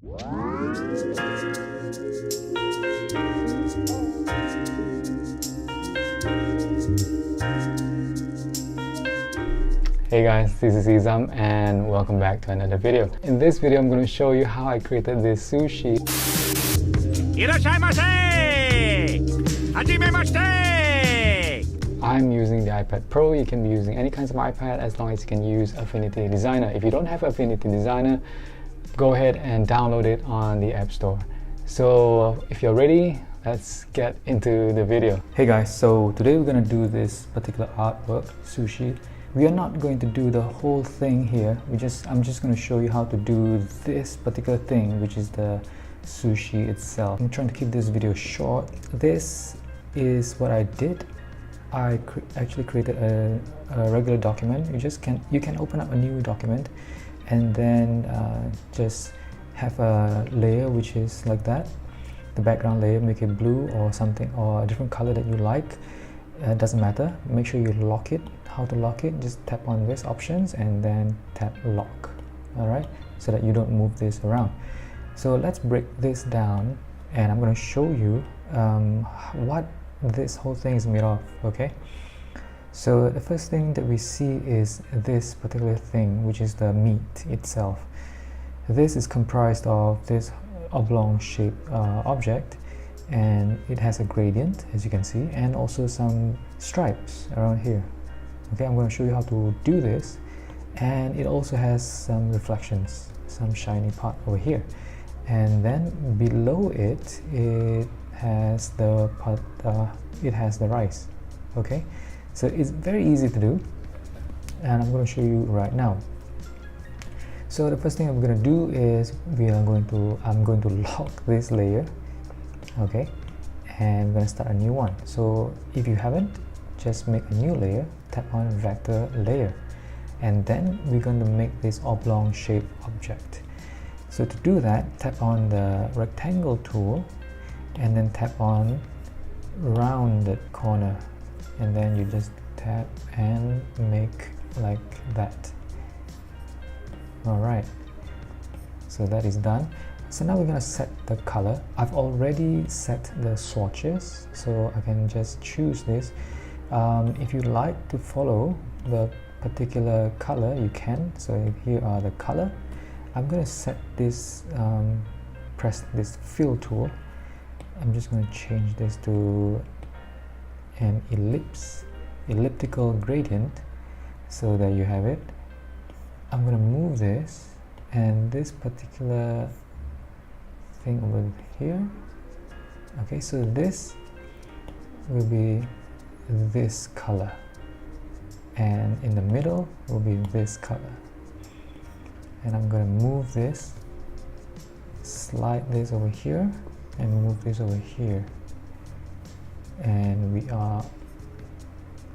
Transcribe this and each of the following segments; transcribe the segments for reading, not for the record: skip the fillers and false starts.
Hey guys, this is Izam and welcome back to another video. In this video, I'm going to show you how I created this sushi. I'm using the iPad Pro. You can be using any kinds of iPad as long as you can use Affinity Designer. If you don't have Affinity Designer, go ahead and download it on the App Store. So if you're ready, let's get into the video. Hey guys, so today we're going to do this particular artwork, sushi. We are not going to do the whole thing here. I'm just going to show you how to do this particular thing, which is the sushi itself. I'm trying to keep this video short. This is what I did. I actually created a regular document. You can open up a new document and then just have a layer which is like that. The background layer, make it blue or something, or a different color that you like. Doesn't matter. Make sure you lock it. How to lock it? Just tap on this options and then tap lock. Alright, so that you don't move this around. So let's break this down and I'm going to show you what this whole thing is made of. Okay, so the first thing that we see is this particular thing, which is the meat itself. This is comprised of this oblong shaped object, and it has a gradient, as you can see, and also some stripes around here. Okay, I'm going to show you how to do this, and it also has some reflections, some shiny part over here, and then below it, it has the part, it has the rice. Okay, so it's very easy to do, and I'm going to show you right now. So the first thing I'm going to do is I'm going to lock this layer. Okay, and we're going to start a new one. So if you haven't, just make a new layer, tap on vector layer, and then we're going to make this oblong shaped object. So to do that, tap on the rectangle tool and then tap on rounded corner, and then you just tap and make like that. Alright, so that is done. So now we're going to set the color. I've already set the swatches, so I can just choose this. If you like to follow the particular color, you can. So here are the color. I'm going to set this, press this fill tool. I'm just going to change this to an elliptical gradient. So there you have it. I'm going to move this, and this particular thing over here. Okay, so this will be this color, and in the middle will be this color. And I'm going to move this, slide this over here, and move this over here, and we are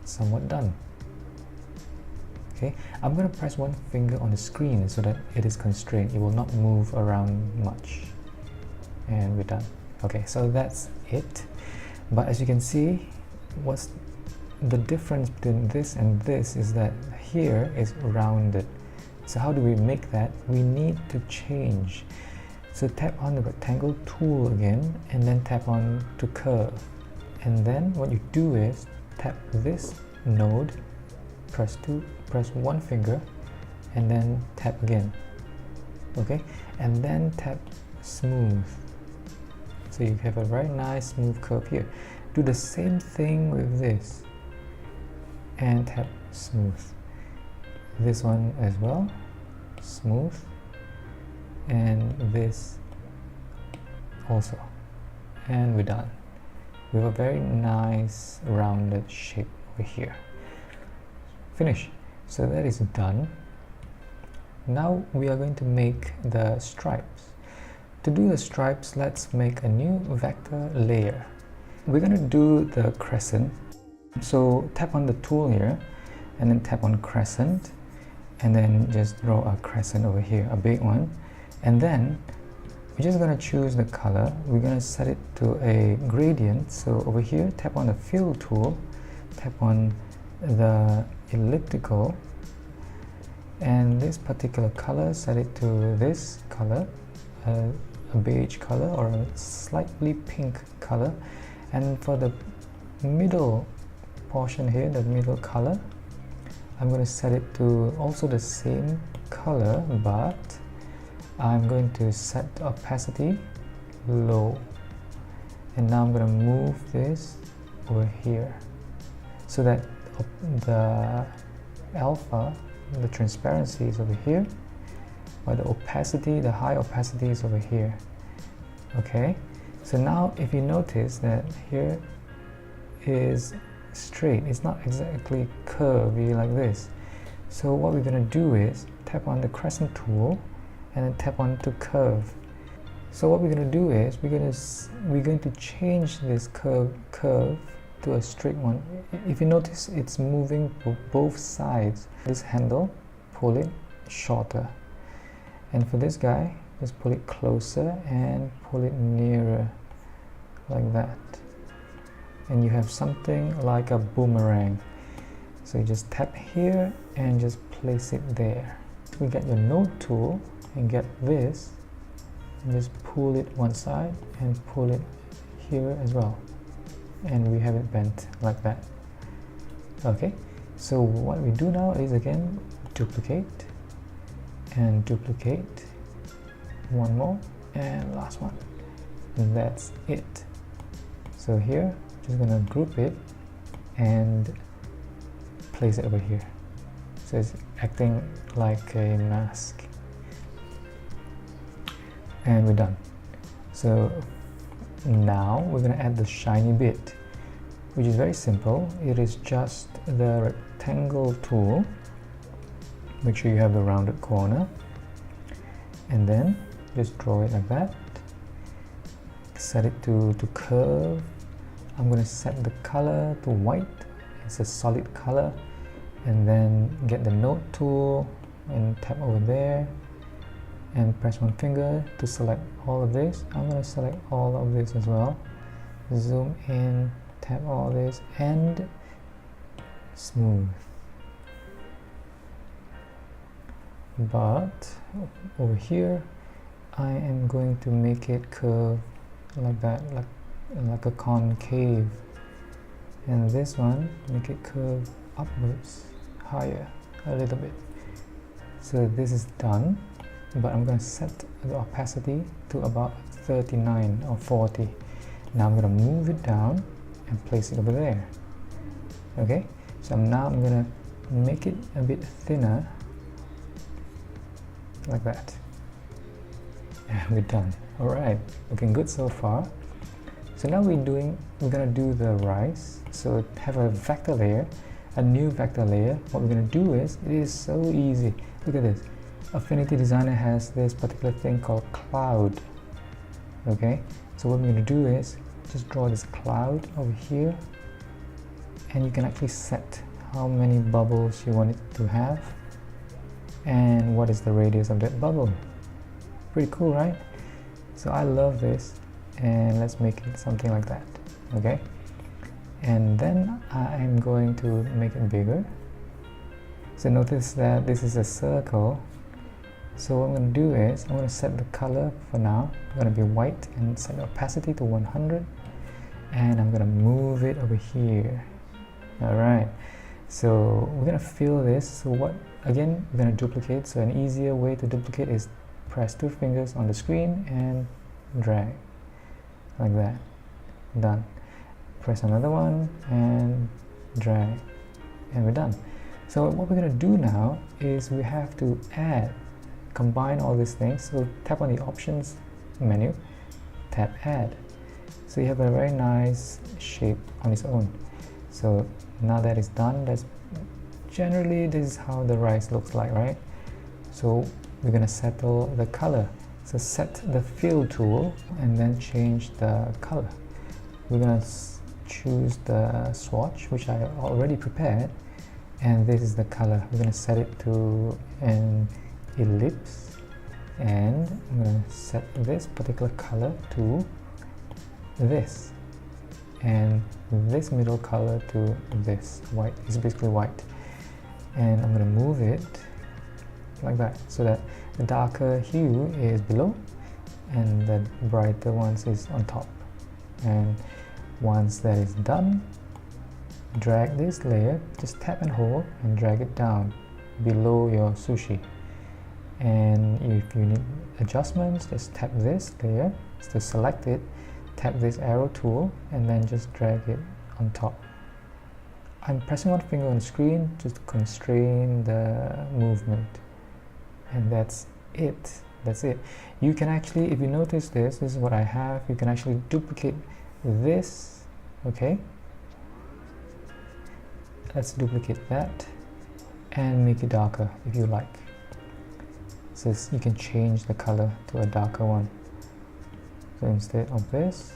somewhat done. Okay, I'm going to press one finger on the screen so that it is constrained. It will not move around much, and we're done. Okay, so that's it. But as you can see, what's the difference between this and this is that here is rounded. So how do we make that? We need to change. So tap on the rectangle tool again, and then tap on to curve, and then what you do is tap this node, press one finger, and then tap again. Okay, and then tap smooth. So you have a very nice smooth curve here. Do the same thing with this and tap smooth. This one as well, smooth, and this also, and we're done. We have a very nice rounded shape over here. Finish. So that is done. Now we are going to make the stripes. To do the stripes, let's make a new vector layer. We're going to do the crescent. So tap on the tool here and then tap on crescent, and then just draw a crescent over here, a big one, and then we're just going to choose the color. We're going to set it to a gradient. So over here, tap on the fill tool, tap on the elliptical, and this particular color, set it to this color. a beige color or a slightly pink color, and for the middle portion here, the middle color, I'm going to set it to also the same color, but I'm going to set the opacity low, and now I'm going to move this over here so that the alpha, the transparency is over here, while the opacity, the high opacity is over here. Okay, so now if you notice that here is straight, it's not exactly curvy like this. So what we're going to do is tap on the crescent tool and then tap on to curve. So what we're going to do is we're going to change this curve to a straight one. If you notice, it's moving both sides. This handle, pull it shorter, and for this guy, just pull it closer and pull it nearer like that, and you have something like a boomerang. So you just tap here and just place it there. We get your node tool and get this and just pull it one side and pull it here as well, and we have it bent like that. Okay, so what we do now is again duplicate and duplicate, one more and last one, and that's it. So here just gonna group it and place it over here, so it's acting like a mask, and we're done. So now we're going to add the shiny bit, which is very simple. It is just the rectangle tool. Make sure you have the rounded corner, and then just draw it like that. Set it to curve. I'm going to set the color to white. It's a solid color, and then get the node tool and tap over there and press one finger to select all of this. I'm going to select all of this as well. Zoom in, tap all this, and smooth. But over here, I am going to make it curve like that, like a concave. And this one, make it curve upwards, higher a little bit. So this is done, but I'm going to set the opacity to about 39 or 40. Now I'm going to move it down and place it over there. Okay, so now I'm going to make it a bit thinner like that, and we're done. Alright, looking good so far. So now we're going to do the rice. So have a vector layer, a new vector layer. What we're going to do is, it is so easy. Look at this. Affinity Designer has this particular thing called cloud. Okay, so what we're going to do is just draw this cloud over here, and you can actually set how many bubbles you want it to have and what is the radius of that bubble. Pretty cool, right? So I love this, and let's make it something like that. Okay, and then I'm going to make it bigger. So notice that this is a circle. So what I'm going to do is I'm going to set the color for now. I'm going to be white and set the opacity to 100, and I'm going to move it over here. Alright, so we're going to fill this. So what, again, we're going to duplicate. So an easier way to duplicate is press two fingers on the screen and drag like that. Done. Press another one and drag, and we're done. So what we're going to do now is we have to combine all these things. So tap on the options menu, tap add. So you have a very nice shape on its own. So now that is done, this is how the rice looks like, right? So we're going to settle the color. So set the fill tool and then change the color. We're going to choose the swatch, which I already prepared, and this is the color. We're going to set it to an ellipse, and I'm going to set this particular color to this, and this middle color to this white. It's basically white, and I'm going to move it like that so that the darker hue is below and the brighter ones is on top. And once that is done, drag this layer, just tap and hold and drag it down below your sushi. And if you need adjustments, just tap this layer to select it, tap this arrow tool, and then just drag it on top. I'm pressing one finger on the screen just to constrain the movement, and that's it. That's it. You can actually, if you notice this is what I have, you can actually duplicate this. Okay, let's duplicate that and make it darker if you like. So you can change the color to a darker one. So instead of this,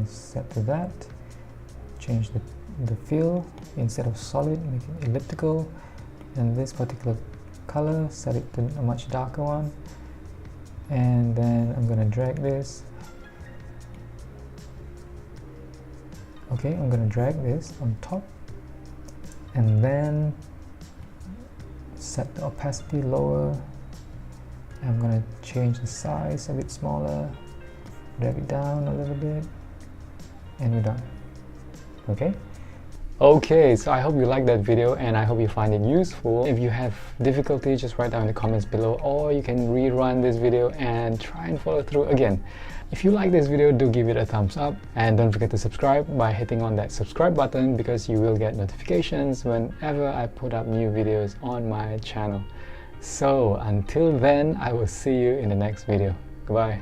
set to that, change the fill, instead of solid, make it elliptical, and this particular color, set it to a much darker one. And then I'm gonna drag this. Okay, I'm gonna drag this on top, and then set the opacity lower. I'm gonna change the size a bit smaller, drag it down a little bit, and we're done. Okay, so I hope you liked that video and I hope you find it useful. If you have difficulty, just write down in the comments below, or you can rerun this video and try and follow through again. If you like this video, do give it a thumbs up, and don't forget to subscribe by hitting on that subscribe button, because you will get notifications whenever I put up new videos on my channel. So until then, I will see you in the next video. Goodbye.